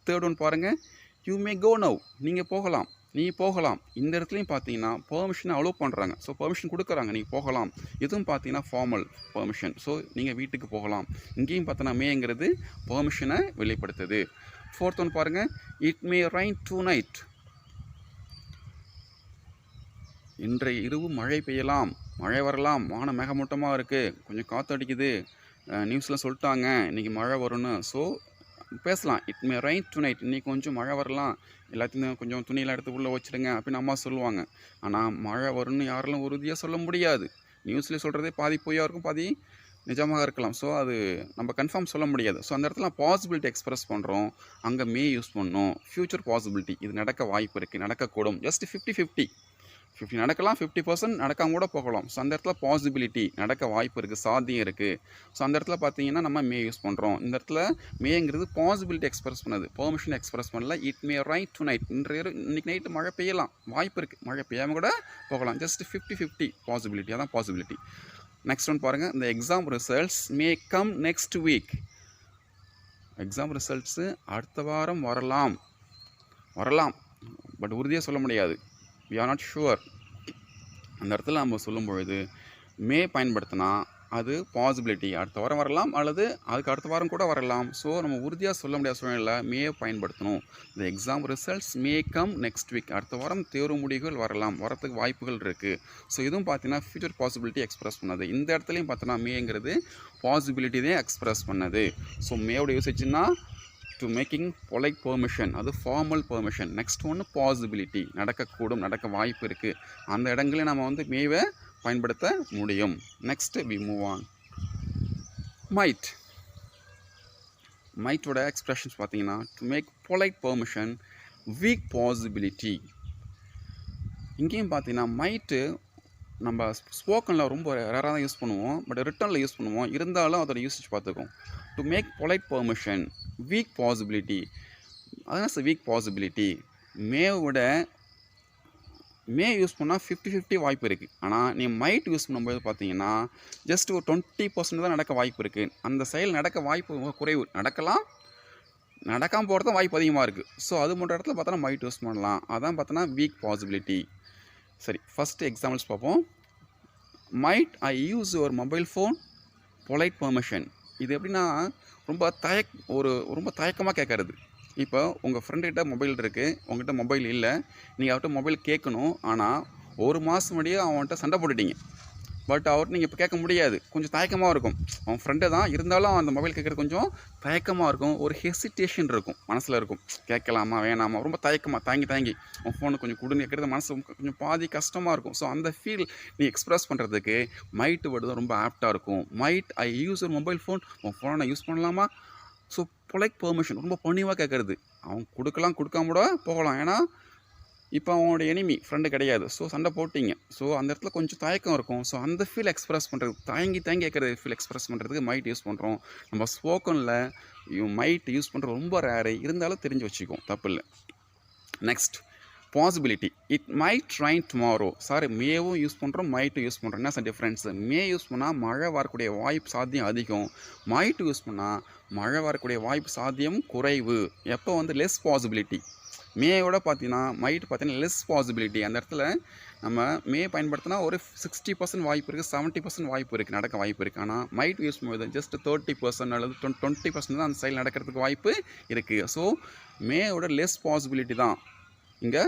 தேர்ட் ஒன் பாருங்கள். யூ மே கோ நவ், நீங்கள் போகலாம், நீ போகலாம். இந்த இடத்துலையும் பார்த்தீங்கன்னா பெர்மிஷனை அலோவ் பண்ணுறாங்க. ஸோ பெர்மிஷன் கொடுக்குறாங்க, நீங்கள் போகலாம். இதுவும் பார்த்தீங்கன்னா ஃபார்மல் பெர்மிஷன். ஸோ நீங்கள் வீட்டுக்கு போகலாம். இங்கேயும் பார்த்தோன்னா மேங்கிறது பெர்மிஷனை வெளிப்படுத்துது. ஃபோர்த் ஒன் பாருங்கள். It may rain tonight, இன்றைய இரவு மழை பெய்யலாம், மழை வரலாம், வானம் மேகமூட்டமாக இருக்குது, கொஞ்சம் காற்று அடிக்குது, நியூஸில் சொல்லிட்டாங்க இன்றைக்கி மழை வரும்னு. ஸோ பேசலாம். It may rain tonight, இன்றைக்கி கொஞ்சம் மழை வரலாம், எல்லாத்தையும் கொஞ்சம் துணியெல்லாம் எடுத்து உள்ளே வச்சுடுங்க அப்படின்னு அம்மா சொல்லுவாங்க. ஆனால் மழை வரும்னு யாரெல்லாம் உறுதியாக சொல்ல முடியாது. நியூஸ்லேயே சொல்கிறதே பாதி பொய்யாக இருக்கும், பாதி நிஜமாக இருக்கலாம். ஸோ அது நம்ம கன்ஃபார்ம் சொல்ல முடியாது. ஸோ அந்த இடத்துல பாசிபிலிட்டி எக்ஸ்பிரஸ் பண்ணுறோம், அங்கே மே யூஸ் பண்ணணும். ஃப்யூச்சர் பாசிபிலிட்டி, இது நடக்க வாய்ப்பு இருக்குது, நடக்கக்கூடும். ஜஸ்ட் 50-50 நடக்கலாம், 50% நடக்காம கூட போகலாம். ஸோ அந்த இடத்துல பாசிபிலிட்டி, நடக்க வாய்ப்பு இருக்குது, சாத்தியம் இருக்குது. ஸோ அந்த இடத்துல பார்த்தீங்கன்னா நம்ம மே யூஸ் பண்ணுறோம். இந்த இடத்துல மேங்கிறது பாசிபிலிட்டி எக்ஸ்பிரஸ் பண்ணுது, பெர்மிஷன் எக்ஸ்பிரஸ் பண்ணல. It may rain tonight, night நைட்டு மழை பெய்யலாம், வாய்ப்பு இருக்குது, மழை பெய்யாமல் கூட போகலாம். ஜஸ்ட் 50-50 பாசிபிலிட்டி, அதான் பாசிபிலிட்டி. நெக்ஸ்ட் ஒன் பாருங்கள். இந்த exam results may come next week, exam results அடுத்த வாரம் வரலாம், பட் உறுதியாக சொல்ல முடியாது. we are not sure. அந்த இடத்துல நம்ம சொல்லும் பொழுது மே பயன்படுத்தினா அது பாசிபிலிட்டி, அடுத்த வாரம் வரலாம் அல்லது அதுக்கு அடுத்த வாரம் கூட வரலாம். ஸோ நம்ம உறுதியாக சொல்ல முடியாத சூழ்நிலை மே பயன்படுத்தணும். இந்த exam results may come next week, அடுத்த வாரம் தேர்வு முடிவுகள் வரத்துக்கு வாய்ப்புகள் இருக்குது. ஸோ இதுவும் பார்த்தீங்கன்னா ஃபியூச்சர் பாசிபிலிட்டி எக்ஸ்பிரஸ் பண்ணது. இந்த இடத்துலையும் பார்த்தோன்னா மேங்கிறது பாசிபிலிட்டி தான் எக்ஸ்பிரஸ் பண்ணது. ஸோ மேயோட யூசேஜ்னா டு மேக்கிங் பொலைட் பெர்மிஷன், அது ஃபார்மல் பெர்மிஷன். நெக்ஸ்ட் ஒன்று பாசிபிலிட்டி, நடக்கக்கூடும், நடக்க வாய்ப்பு இருக்குது. அந்த இடங்களில் நம்ம மேவை பயன்படுத்த முடியும். Next we move on. மைட்டோட எக்ஸ்பிரஷன்ஸ் பார்த்தீங்கன்னா to make polite permission, weak possibility. இங்கேயும் பார்த்தீங்கன்னா மைட்டு நம்ம ஸ்போக்கனில் ரொம்ப ரேராக தான் யூஸ் பண்ணுவோம், பட் ரிட்டனில் யூஸ் பண்ணுவோம். இருந்தாலும் அதோட யூசேஜ் பார்த்துக்கோம். To make polite permission, weak possibility. அதான் வீக் பாசிபிலிட்டி. மே யூஸ் பண்ணால் 50-50 வாய்ப்பு இருக்குது. ஆனால் நீ மைட் யூஸ் பண்ணும்போது பார்த்தீங்கன்னா ஜஸ்ட் ஒரு 20% தான் நடக்க வாய்ப்பு இருக்குது. அந்த செயல் நடக்க வாய்ப்பு குறைவு, நடக்காமல் போகிறது தான் வாய்ப்பு அதிகமாக இருக்குது. ஸோ அது மட்டும் இடத்துல பார்த்தோன்னா மைட் யூஸ் பண்ணலாம். அதான் பார்த்தோன்னா வீக் பாசிபிலிட்டி. சரி, ஃபஸ்ட்டு எக்ஸாம்பிள்ஸ் பார்ப்போம். Might I use your mobile phone polite permission. இது எப்படின்னா ரொம்ப தயக்கமாக கேட்கறது. இப்போ உங்கள் ஃப்ரெண்டுக்கிட்ட மொபைல் இருக்குது, உங்கள்கிட்ட மொபைல் இல்லை, நீங்கள் அவர்கிட்ட மொபைல் கேட்கணும். ஆனால் ஒரு மாதம் முன்னாடியே அவன்கிட்ட சண்டை போட்டுட்டீங்க. பட் அவர்கிட்ட நீங்கள் இப்போ கேட்க முடியாது, கொஞ்சம் தயக்கமாக இருக்கும். அவன் ஃப்ரெண்டு தான், இருந்தாலும் அந்த மொபைல் கேட்குறது கொஞ்சம் தயக்கமாக இருக்கும், ஒரு ஹெசிடேஷன் இருக்கும், மனசில் இருக்கும். கேட்கலாமா வேணாமா, ரொம்ப தாங்கி அவன் ஃபோனை கொஞ்சம் கொடுன்னு கேட்குறது மனசு கொஞ்சம் பாதி கஷ்டமாக இருக்கும். ஸோ அந்த ஃபீல் நீ எக்ஸ்ப்ரெஸ் பண்ணுறதுக்கு மைட் வேர்டு தான் ரொம்ப ஆப்டாக இருக்கும். மைட் ஐ யூஸ் ஒரு மொபைல் ஃபோன், உன் ஃபோனை நான் யூஸ் பண்ணலாமா? ஸோ பொலைட் பெர்மிஷன், ரொம்ப பணிவாக கேட்குறது. அவன் கொடுக்காம கூட போகலாம். ஏன்னா இப்போ அவனோட எனிமி ஃப்ரெண்டு கிடையாது. ஸோ சண்டை போட்டிங்க. ஸோ அந்த இடத்துல கொஞ்சம் தயக்கம் இருக்கும். ஸோ அந்த ஃபீல் எக்ஸ்ப்ரெஸ் பண்ணுறது, தாங்கி கேட்குறது ஃபீல் எக்ஸ்ப்ரெஸ் பண்ணுறதுக்கு மைட் யூஸ் பண்ணுறோம். நம்ம ஸ்போக்கனில் மைட் யூஸ் பண்ணுறது ரொம்ப ரேரு, இருந்தாலும் தெரிஞ்சு வச்சுக்கோம், தப்பு இல்லை. Next possibility. It might rain tomorrow. மேவும் யூஸ் பண்ணுறோம், மைட்டும் யூஸ் பண்ணுறோம். என்ன சார் டிஃப்ரென்ஸு? மே யூஸ் பண்ணால் மழை வரக்கூடிய வாய்ப்பு சாத்தியம் அதிகம், மைட் யூஸ் பண்ணால் மழை வரக்கூடிய வாய்ப்பு சாத்தியம் குறைவு. எப்போ லெஸ் பாசிபிலிட்டி. மேயோட பார்த்தீங்கன்னா மைட் பார்த்தீங்கன்னா லெஸ் பாசிபிலிட்டி. அந்த இடத்துல நம்ம மே பயன்படுத்தினா ஒரு 60% வாய்ப்பு இருக்குது, 70% வாய்ப்பு இருக்குது, நடக்க வாய்ப்பு இருக்குது. ஆனால் மைட் யூஸ் பண்ணும்போது ஜஸ்ட் 30% அல்லது 20% தான் அந்த செயல் நடக்கிறதுக்கு வாய்ப்பு இருக்குது. ஸோ மேயோட லெஸ் பாசிபிலிட்டி தான் இங்கே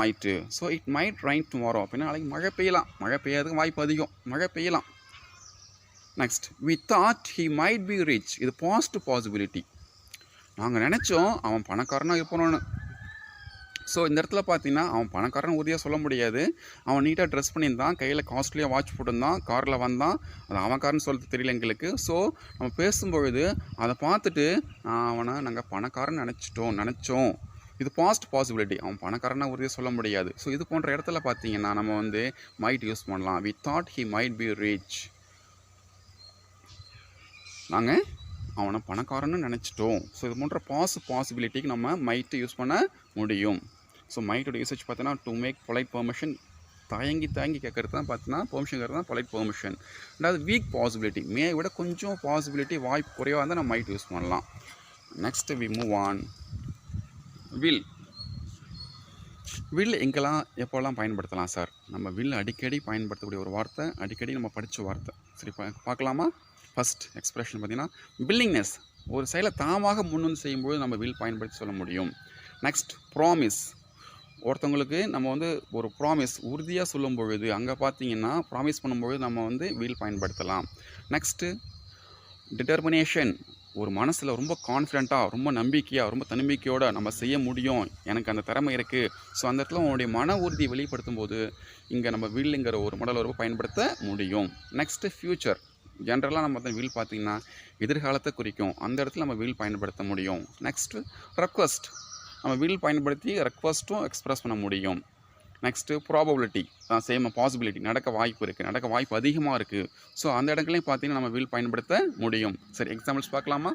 might. So it might rain tomorrow அப்படின்னா நாளைக்கு மழை பெய்யலாம், மழை பெய்யாததுக்கு வாய்ப்பு அதிகம், மழை பெய்யலாம். Next we thought he might be rich. இது பாசிட்டிவ் பாசிபிலிட்டி. நாங்கள் நினச்சோம் அவன் பணக்காரனாக இருப்பானோன்னு. ஸோ இந்த இடத்துல பார்த்தீங்கன்னா அவன் பணக்காரன் உறுதியாக சொல்ல முடியாது. அவன் நீட்டாக ட்ரெஸ் பண்ணியிருந்தான், கையில் காஸ்ட்லியாக வாட்ச் போட்டிருந்தான், காரில் வந்தான். அது அவன் காரன்னு சொல்கிறது தெரியல எங்களுக்கு. ஸோ நம்ம பேசும்பொழுது அதை பார்த்துட்டு அவனை நாங்கள் பணக்காரன் நினச்சோம். இது பாஸ்ட் பாசிபிலிட்டி. அவன் பணக்காரனாக உறுதியாக சொல்ல முடியாது. ஸோ இது போன்ற இடத்துல பார்த்தீங்கன்னா நம்ம வந்து மைட் யூஸ் பண்ணலாம். We thought he might be rich. நாங்கள் அவனை பணக்காரன்னு நினச்சிட்டோம். ஸோ இது போன்ற பாசிபிலிட்டிக்கு நம்ம மைட்டு யூஸ் பண்ண முடியும். ஸோ மைட்டோட யூசேஜ் பார்த்தீங்கன்னா டு மேக் பொலைட் பெர்மிஷன், தயங்கி கேட்குறது தான் பார்த்தீங்கன்னா பெர்மிஷன்கிறது தான் பொலைட் பெர்மிஷன். ரெண்டாவது வீக் பாசிபிலிட்டி, மே விட கொஞ்சம் பாசிபிலிட்டி வாய்ப்பு குறைவாக இருந்தால் நம்ம மைட் யூஸ் பண்ணலாம். Next we move on. Will எங்கெல்லாம் எப்போல்லாம் பயன்படுத்தலாம் சார்? நம்ம வில் அடிக்கடி பயன்படுத்தக்கூடிய ஒரு வார்த்தை, அடிக்கடி நம்ம படித்த வார்த்தை. சரி, பார்க்கலாமா? ஃபஸ்ட் எக்ஸ்பிரஷன் பார்த்தீங்கன்னா வில்லிங்னஸ். ஒரு செயலை தாமாக முன்வந்து செய்யும்போது நம்ம வில் பயன்படுத்தி சொல்ல முடியும். Next promise. ஒருத்தவங்களுக்கு நம்ம வந்து ஒரு ப்ராமிஸ் உறுதியாக சொல்லும் பொழுது அங்கே பார்த்தீங்கன்னா ப்ராமிஸ் பண்ணும்பொழுது நம்ம வந்து வில் பயன்படுத்தலாம். Next determination. ஒரு மனசில் ரொம்ப கான்ஃபிடென்ட்டாக, ரொம்ப நம்பிக்கையாக, ரொம்ப தன்னம்பிக்கையோடு நம்ம செய்ய முடியும், எனக்கு அந்த திறமை இருக்குது. ஸோ அந்த இடத்துல உங்களுடைய மன உறுதியை வெளிப்படுத்தும் போது இங்கே நம்ம வில்லுங்கிற ஒரு மடல் உறவு பயன்படுத்த முடியும். Next future. ஜென்ரலாக நம்ம வில் பார்த்திங்கன்னா எதிர்காலத்தை குறிக்கும். அந்த இடத்துல நம்ம வில் பயன்படுத்த முடியும். Next request. நம்ம வில் பயன்படுத்தி ரெக்வஸ்ட்டும் எக்ஸ்ப்ரெஸ் பண்ண முடியும். Next probability. சேம் பாசிபிலிட்டி, நடக்க வாய்ப்பு இருக்குது, நடக்க வாய்ப்பு அதிகமாக இருக்குது. ஸோ அந்த இடங்களையும் பார்த்திங்கன்னா நம்ம வில் பயன்படுத்த முடியும். சரி, எக்ஸாம்பிள்ஸ் பார்க்கலாமா?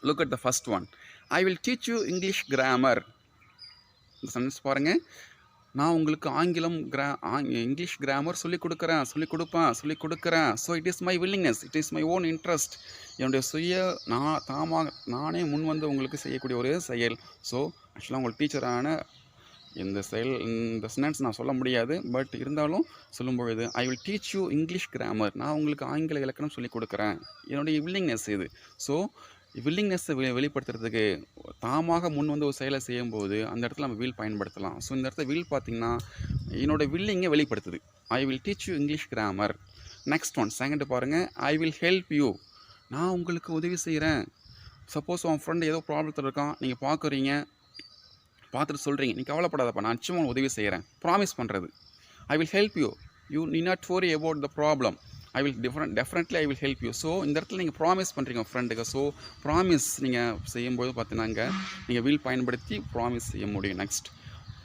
Look at the first one. I will teach you English grammar. இந்த சென்டென்ஸ் பாருங்கள். நான் உங்களுக்கு இங்கிலீஷ் கிராமர் சொல்லிக் கொடுக்குறேன். So it is my willingness, it is my own interest. என்னுடைய நானே முன் வந்து உங்களுக்கு செய்யக்கூடிய ஒரு செயல். ஸோ ஆக்சுவலாக உங்களுக்கு டீச்சரான இந்த சென்டென்ஸ் நான் சொல்ல முடியாது, பட் இருந்தாலும் சொல்லும்பொழுது ஐ will teach you English grammar, நான் உங்களுக்கு ஆங்கில இலக்கணம் சொல்லிக் கொடுக்குறேன். என்னுடைய வில்லிங்னஸ் இது. ஸோ வில்லிங்னஸை வெளிப்படுத்துறதுக்கு தாமாக முன் வந்து ஒரு செயலை செய்யும்போது அந்த இடத்துல நம்ம வில் பயன்படுத்தலாம். ஸோ இந்த இடத்துல வில் பார்த்திங்கன்னா என்னோடய வில்லிங்கை வெளிப்படுத்துது. I will teach you English grammar. Next one, second பாருங்கள். ஐ வில் ஹெல்ப் யூ, நான் உங்களுக்கு உதவி செய்கிறேன். சப்போஸ் உன் ஃப்ரெண்டு ஏதோ ப்ராப்ளத்தில் இருக்கான், நீங்கள் பார்த்துட்டு சொல்கிறீங்க, நீ கவலைப்படாதப்பா, நான் நிச்சயமாக உதவி செய்கிறேன். ப்ராமிஸ் பண்ணுறது. I will help you, you need not worry about the problem. Definitely I will help you. So இந்த இடத்துல நீங்கள் ப்ராமிஸ் பண்ணுறீங்க ஃப்ரெண்டுக்கு. ஸோ ப்ராமிஸ் நீங்கள் செய்யும்போது பார்த்தீங்கன்னா நீங்கள் வில் பயன்படுத்தி ப்ராமிஸ் செய்ய முடியும். Next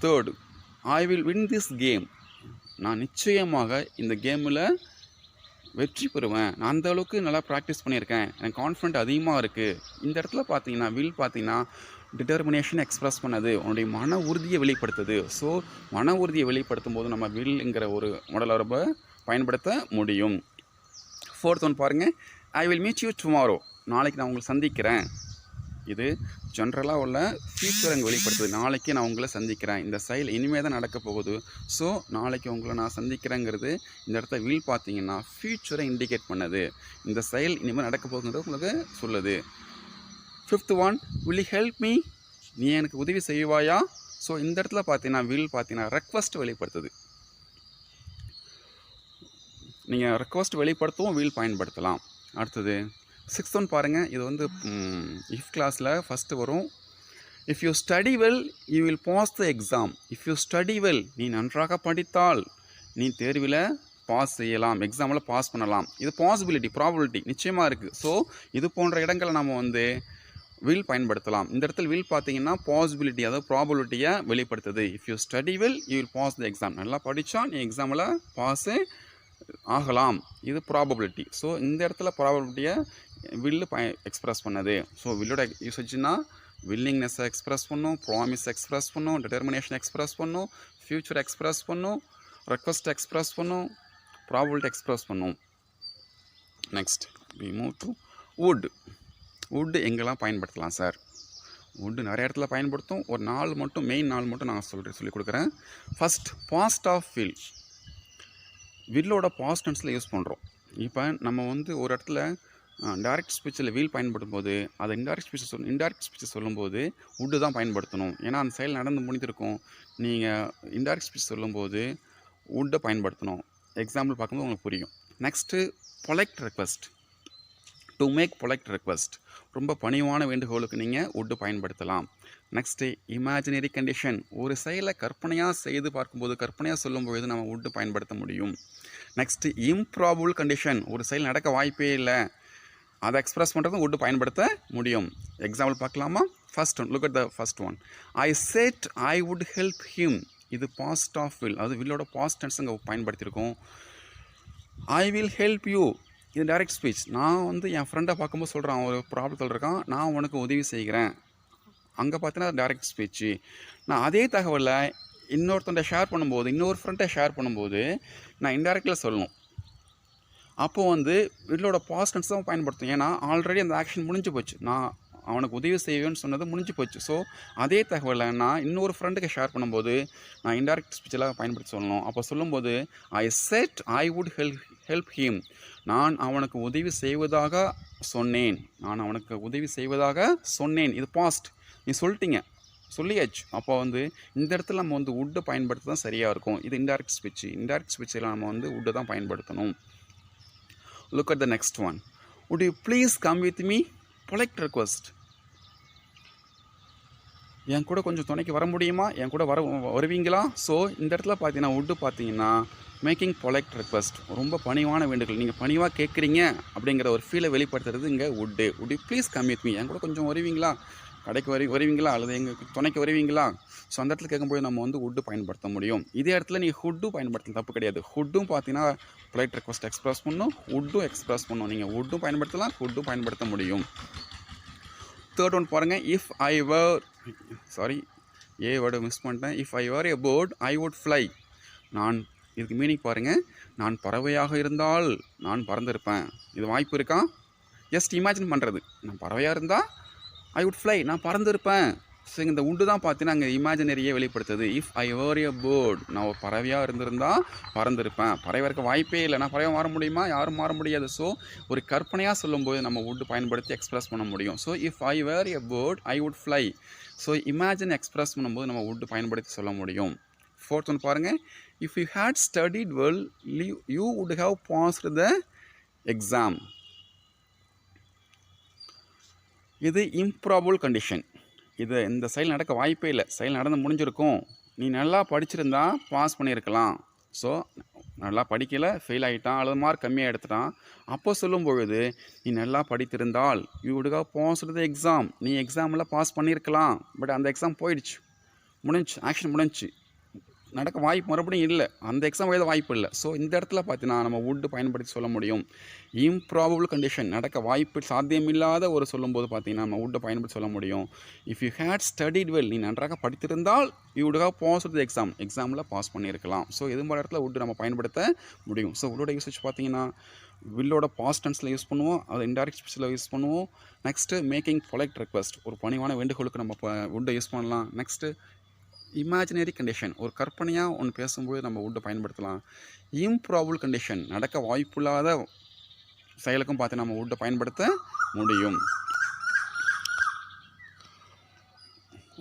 third, I will win this game, நான் நிச்சயமாக இந்த கேமில் வெற்றி பெறுவேன். நான் அந்த அளவுக்கு நல்லா ப்ராக்டிஸ் பண்ணியிருக்கேன், எனக்கு கான்ஃபிடென்ட் அதிகமாக இருக்குது. இந்த இடத்துல பார்த்தீங்கன்னா வில் பார்த்தீங்கன்னா டிட்டர்மினேஷன் எக்ஸ்ப்ரெஸ் பண்ணது, உன்னுடைய மன உறுதியை வெளிப்படுத்துது. ஸோ மன உறுதியை வெளிப்படுத்தும் போது நம்ம வில்ங்கிற ஒரு மாடல் வரம்பை பயன்படுத்த முடியும். ஃபோர்த் ஒன் பாருங்கள். I will meet you tomorrow, நாளைக்கு நான் உங்களை சந்திக்கிறேன். இது ஜென்ரலாக உள்ள ஃப்யூச்சர் அங்கே வெளிப்படுத்துது. நாளைக்கு நான் உங்களை சந்திக்கிறேன், இந்த செயல் இனிமேல் தான் நடக்க போகுது. ஸோ நாளைக்கு உங்களை நான் சந்திக்கிறேங்கிறது இந்த இடத்துல வில் பார்த்தீங்கன்னா ஃப்யூச்சரை இண்டிகேட் பண்ணுது. இந்த செயல் இனிமேல் நடக்க போகுங்கிறது உங்களுக்கு சொல்லுது. Fifth one, will you help me, நீ எனக்கு உதவி செய்வாயா. ஸோ இந்த இடத்துல பார்த்தீங்கன்னா வில் பார்த்தீங்கன்னா ரெக்வஸ்ட் வெளிப்படுத்துது. நீங்கள் ரெக்வஸ்ட் வெளிப்படுத்தவும் வில் பயன்படுத்தலாம். அடுத்தது சிக்ஸ்த் ஒன் பாருங்கள். இது வந்து இஃப் கிளாஸில் ஃபஸ்ட்டு வரும். If you study well you will pass the exam. If you study well, நீ நன்றாக படித்தால் நீ தேர்வில் பாஸ் செய்யலாம், எக்ஸாமில் பாஸ் பண்ணலாம். இது பாசிபிலிட்டி, ப்ராபபிலிட்டி நிச்சயமாக இருக்குது. ஸோ இது போன்ற இடங்களை நம்ம வந்து வில் பயன்படுத்தலாம். இந்த இடத்துல வில் பார்த்தீங்கன்னா பாசிபிலிட்டி, அதாவது ப்ராபபிலிட்டியை வெளிப்படுத்துது. If you study well you will pass the exam, நல்லா படித்தா நீ எக்ஸாமில் பாஸு ஆகலாம், இது ப்ராபபிலிட்டி. ஸோ இந்த இடத்துல ப்ராபபிலிட்டியை வில்லு எக்ஸ்ப்ரெஸ் பண்ணுது. ஸோ வில்லோட யூசேஜ்னா வில்லிங்னஸை எக்ஸ்ப்ரெஸ் பண்ணும், ப்ராமிஸ் எக்ஸ்ப்ரெஸ் பண்ணும், டிட்டர்மினேஷன் எக்ஸ்ப்ரெஸ் பண்ணும், ஃப்யூச்சர் எக்ஸ்ப்ரெஸ் பண்ணும், ரெக்வஸ்ட் எக்ஸ்ப்ரெஸ் பண்ணும், ப்ராபபிலிட்டி எக்ஸ்ப்ரெஸ் பண்ணும். Next we move to would எங்கெல்லாம் பயன்படுத்தலாம் சார்? வுட்டு நிறைய இடத்துல பயன்படுத்தும். ஒரு மெயின் 4 மட்டும் நான் சொல்லிக் கொடுக்குறேன். First, past of will. வில்லோட பாஸ்ட் டென்ஸில் யூஸ் பண்ணுறோம். இப்போ நம்ம வந்து ஒரு இடத்துல டைரக்ட் ஸ்பீச்சில் வில் பயன்படுத்தும் போது அதை இன்டைரக்ட் ஸ்பீச்சை சொல்லும்போது வுட்டு தான் பயன்படுத்தணும். ஏன்னா அந்த செயல் நடந்து முடிஞ்சிருக்கும். நீங்கள் இன்டைரக்ட் ஸ்பீச் சொல்லும்போது வுட்டை பயன்படுத்தணும். எக்ஸாம்பிள் பார்க்கும்போது உங்களுக்கு புரியும். Next polite request. To make polite request, ரொம்ப பணிவான வேண்டுகோளுக்கு நீங்கள் would பயன்படுத்தலாம். நெக்ஸ்ட்டு இமேஜினரி கண்டிஷன், ஒரு செயலை கற்பனையாக செய்து பார்க்கும்போது கற்பனையாக சொல்லும்பொழுது நம்ம would பயன்படுத்த முடியும். நெக்ஸ்ட்டு இம்ப்ராபபிள் கண்டிஷன், ஒரு செயல் நடக்க வாய்ப்பே இல்லை, அதை எக்ஸ்பிரஸ் பண்ணுறதும் would பயன்படுத்த முடியும். எக்ஸாம்பிள் பார்க்கலாமா? First one, look at the first one. I set I would help him, இது பாஸ்ட் ஆஃப் வில், அது வில்லோட பாஸ்ட் டென்ஸ் அங்கே பயன்படுத்தியிருக்கோம். ஐ வில் ஹெல்ப் யூ, இது டைரக்ட் ஸ்பீச். நான் வந்து என் ஃப்ரெண்டை பார்க்கும்போது சொல்கிறான், ஒரு ப்ராப்ளத்தில் இருக்கான், நான் உனக்கு உதவி செய்கிறேன், அங்கே பார்த்தீங்கன்னா டைரக்ட் ஸ்பீச்சு. நான் அதே தகவலை இன்னொருத்தண்ட ஷேர் பண்ணும்போது, இன்னொரு ஃப்ரெண்டை ஷேர் பண்ணும்போது நான் இன்டெரக்டில் சொல்லணும். அப்போது வந்து வில்லோட பாஸ்ட் டென்ஸ் தான் பயன்படுத்தும், ஏன்னா ஆல்ரெடி அந்த ஆக்ஷன் முடிஞ்சு போச்சு, நான் அவனுக்கு உதவி செய்வேன்னு சொன்னது முடிஞ்சு போச்சு. ஸோ அதே தகவலை நான் இன்னொரு ஃப்ரெண்டுக்கு ஷேர் பண்ணும்போது நான் இன்டெரக்ட் ஸ்பீச்செல்லாம் பயன்படுத்தி சொல்லணும். அப்போ சொல்லும்போது ஐ set I would help him, நான் அவனுக்கு உதவி செய்வதாக சொன்னேன், நான் அவனுக்கு உதவி செய்வதாக சொன்னேன், இது பாஸ்ட், நீ சொல்லிட்டீங்க, சொல்லியாச்சு. அப்போ வந்து இந்த இடத்துல நம்ம வந்து would பயன்படுத்த தான் சரியாக இருக்கும். இது இன்டெரக்ட் ஸ்பீச், இன்டெரக்ட் ஸ்பீச்சில் நம்ம வந்து would தான் பயன்படுத்தணும். Look at the next one. would you please come with me, polite request, என் கூட கொஞ்சம் துணைக்கு வர முடியுமா, என் கூட வருவீங்களா? ஸோ இந்த இடத்துல பார்த்தீங்கன்னா would பார்த்தீங்கன்னா மேக்கிங் பொலைட் ரெக்வஸ்ட், ரொம்ப பணிவான வேண்டுகோள், நீங்கள் பணிவாக கேட்குறீங்க அப்படிங்கிற ஒரு ஃபீலை வெளிப்படுத்துறது இங்கே would you please come with me, என் கூட கொஞ்சம் வருவீங்களா, கடைக்கு வருவீங்களா, அல்லது எங்கள் துணைக்கு வருவீங்களா? ஸோ அந்த இடத்துல கேட்கும்போது நம்ம வந்து would பயன்படுத்த முடியும். இதே இடத்துல நீங்கள் would பயன்படுத்தலாம், தப்பு கிடையாது. would பார்த்தீங்கன்னா பொலைட் ரெக்வஸ்ட் எக்ஸ்பிரஸ் பண்ணணும், would எக்ஸ்பிரஸ் பண்ணணும், நீங்கள் would பயன்படுத்தலாம், would பயன்படுத்த முடியும். தேர்ட் ஒன் பாருங்கள். If I were, sorry a word miss பண்ணிட்டேன். If I were a bird I would fly, நான், இதுக்கு மீனிங் பாருங்கள், நான் பறவையாக இருந்தால் நான் பறந்திருப்பேன், இது வாய்ப்பு இருக்கா? ஜஸ்ட் இமேஜின் பண்ணுறது, நான் பறவையாக இருந்தால் ஐ வுட் ஃப்ளை, நான் பறந்துருப்பேன். ஸோ இந்த would தான் பார்த்தீங்கன்னா அங்கே இமேஜினரியே வெளிப்படுத்துது. If I were a bird, நான் ஒரு பறவையாக இருந்திருந்தால் பறந்துருப்பேன், பறவை இருக்க வாய்ப்பே இல்லை, நான் பறவை மாற முடியுமா? யாரும் மாற முடியாது. ஸோ ஒரு கற்பனையாக சொல்லும்போது நம்ம would பயன்படுத்தி எக்ஸ்பிரஸ் பண்ண முடியும். So if I were a bird I would fly, so imagine express பண்ணும்போது நம்ம would பயன்படுத்தி சொல்ல முடியும். ஃபோர்த் ஒன் பாருங்கள். If you had studied well you would have passed the exam, இது இம்ப்ராபபிள் கண்டிஷன், இது இந்த செயல் நடக்க வாய்ப்பே இல்லை, செயல் நடந்து முடிஞ்சிருக்கும், நீ நல்லா படிச்சிருந்தா பாஸ் பண்ணியிருக்கலாம். ஸோ நல்லா படிக்கலை, ஃபெயில் ஆகிட்டான், அல்லது மார்க் கம்மியாக எடுத்துட்டான். அப்போ சொல்லும் பொழுது நீ நல்லா படித்திருந்தால் you would have passed the exam, நீ எக்ஸாமில் பாஸ் பண்ணியிருக்கலாம், பட் அந்த எக்ஸாம் போயிடுச்சு, முடிஞ்சு, ஆக்ஷன் முடிஞ்சு, நடக்க வாய்ப்பு மறுபடியும் இல்லை, அந்த எக்ஸாம் எழுத வாய்ப்பு இல்லை. ஸோ இந்த இடத்துல பார்த்தீங்கன்னா நம்ம would பயன்படுத்தி சொல்ல முடியும். இம்ப்ராபபிள் கண்டிஷன், நடக்க வாய்ப்பு சாத்தியமில்லாத ஒரு சொல்லும்போது பார்த்தீங்கன்னா நம்ம would பயன்படுத்தி சொல்ல முடியும். If you had studied well, நீ நன்றாக படித்திருந்தால் you would have passed the exam, எக்ஸாமில் பாஸ் பண்ணியிருக்கலாம். ஸோ இது மாதிரி இடத்துல would நம்ம பயன்படுத்த முடியும். ஸோ would யூசேஜ் பார்த்தீங்கன்னா வில்லோட பாஸ்ட் டென்ஸில் யூஸ் பண்ணுவோம், அது இன்டெரக்ட் ஸ்பீச்சில் யூஸ் பண்ணுவோம். நெக்ஸ்ட்டு மேக்கிங் பொலைட் ரெக்வஸ்ட், ஒரு பணிவான வேண்டுகோளுக்கு நம்ம would யூஸ் பண்ணலாம். நெக்ஸ்ட்டு இமேஜினரி கண்டிஷன், ஒரு கற்பனையாக ஒன்று பேசும்போது நம்ம would பயன்படுத்தலாம். இம்ப்ராபபிள் கண்டிஷன், நடக்க வாய்ப்பில்லாத செயலுக்கும் பார்த்து நம்ம would பயன்படுத்த முடியும்.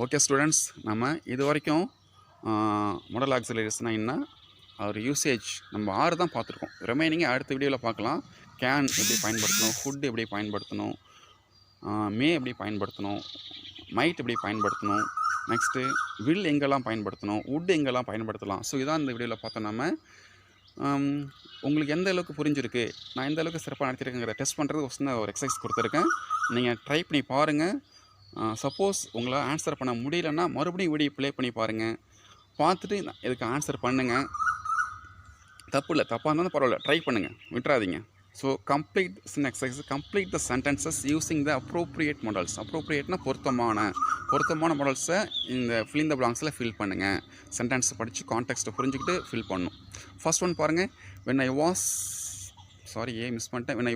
ஓகே ஸ்டூடெண்ட்ஸ், நம்ம இது வரைக்கும் மாடல் ஆக்சிலரிஸ்னால் என்ன, அவர் யூசேஜ் நம்ம 6 தான் பார்த்துருக்கோம். ரிமைனிங்கை அடுத்த வீடியோவில் பார்க்கலாம். கேன் எப்படி பயன்படுத்தணும், would எப்படி பயன்படுத்தணும், மே எப்படி பயன்படுத்தணும், மைட் எப்படி பயன்படுத்தணும், நெக்ஸ்ட்டு வில் எங்கெல்லாம் பயன்படுத்தணும், would எங்கெல்லாம் பயன்படுத்தலாம். ஸோ இதான் இந்த வீடியோவில் பார்த்தோம். நம்ம உங்களுக்கு எந்த அளவுக்கு புரிஞ்சிருக்கு, நான் எந்த அளவுக்கு சிறப்பாக நடத்திருக்கேங்கிற டெஸ்ட் பண்ணுறது ஒரு எக்ஸசைஸ் கொடுத்துருக்கேன், நீங்கள் ட்ரை பண்ணி பாருங்கள். சப்போஸ் உங்களை ஆன்சர் பண்ண முடியலன்னா மறுபடியும் வீடியோ ப்ளே பண்ணி பாருங்கள், பார்த்துட்டு இதுக்கு ஆன்சர் பண்ணுங்கள். தப்பு இல்லை, தப்பாக இருந்தாலும் பரவாயில்ல, ட்ரை பண்ணுங்கள், விட்டுறாதீங்க. So complete exercise, complete the sentences using the appropriate modals. அப்ரோப்ரியேட்னா பொருத்தமான மாடல்ஸை இந்த ஃபில் இன் த பிளாங்க்ஸில் ஃபில் பண்ணுங்கள். சென்டென்ஸை படித்து கான்டெக்ஸ்ட்டை புரிஞ்சுக்கிட்டு ஃபில் பண்ணணும். ஃபர்ஸ்ட் ஒன் பாருங்கள். when I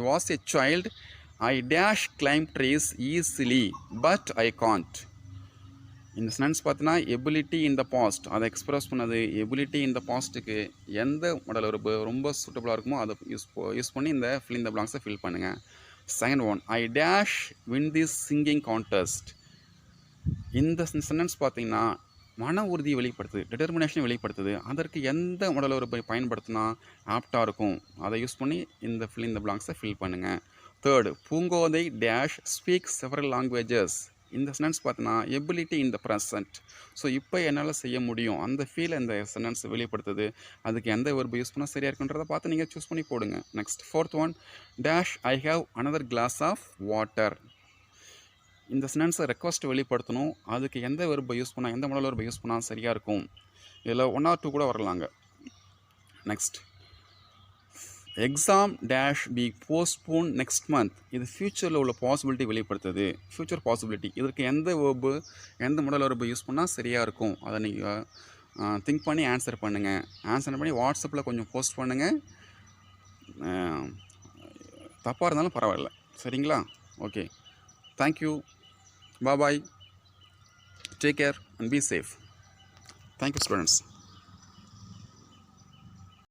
was a child I dash climb trees easily but I can't. இந்த சென்டென்ஸ் பார்த்தீங்கன்னா எபிலிட்டி இன் த பாஸ்ட், அதை எக்ஸ்பிரஸ் பண்ணது. எபிலிட்டி இன் த பாஸ்ட்டுக்கு எந்த மாடல் ரொம்ப சூட்டபுளாக இருக்குமோ அதை யூஸ் பண்ணி இந்த ஃபில் இன் த பிளாங்க்ஸை ஃபில் பண்ணுங்கள். Second one, I dash win this singing contest. இந்த சென்டென்ஸ் பார்த்தீங்கன்னா மன உறுதியை வெளிப்படுத்துது, டிட்டர்மினேஷனை வெளிப்படுத்துது. அதற்கு எந்த மாடல் பயன்படுத்தினா ஆப்டாக இருக்கும், அதை யூஸ் பண்ணி இந்த ஃபில் இன் த பிளாங்க்ஸை ஃபில் பண்ணுங்கள். Third, Poongothai dash speak several languages. இந்த சென்டென்ஸ் பார்த்தீங்கன்னா ability in the present. So இப்போ என்னால் செய்ய முடியும் அந்த ஃபீல் இந்த சென்டென்ஸ் வெளிப்படுத்துது. அதுக்கு எந்த வெர்பு யூஸ் பண்ணால் சரியாக இருக்குன்றதை பார்த்து நீங்கள் சூஸ் பண்ணி போடுங்க. Next fourth one, dash I have another glass of water. இந்த சென்டென்ஸை ரெக்வஸ்ட் வெளிப்படுத்தணும். அதுக்கு எந்த வெர்பை யூஸ் பண்ணால், எந்த மாடல் வெர்பை யூஸ் பண்ணால் சரியாக இருக்கும். இதில் 1 or 2 கூட வரலாங்க. Next, exam dash be postpone next month. இது ஃப்யூச்சரில் உள்ள பாசிபிலிட்டி வெளிப்படுத்துது. Future possibility. இதற்கு எந்த வெர்பு, எந்த மாடல் வெர்பு யூஸ் பண்ணால் சரியாக இருக்கும். அதை நீங்கள் திங்க் பண்ணி ஆன்சர் பண்ணுங்கள். ஆன்சர் பண்ணி வாட்ஸ்அப்பில் கொஞ்சம் போஸ்ட் பண்ணுங்கள். தப்பாக இருந்தாலும் பரவாயில்ல. சரிங்களா? Okay, thank you, bye, take care and be safe. Thank you students.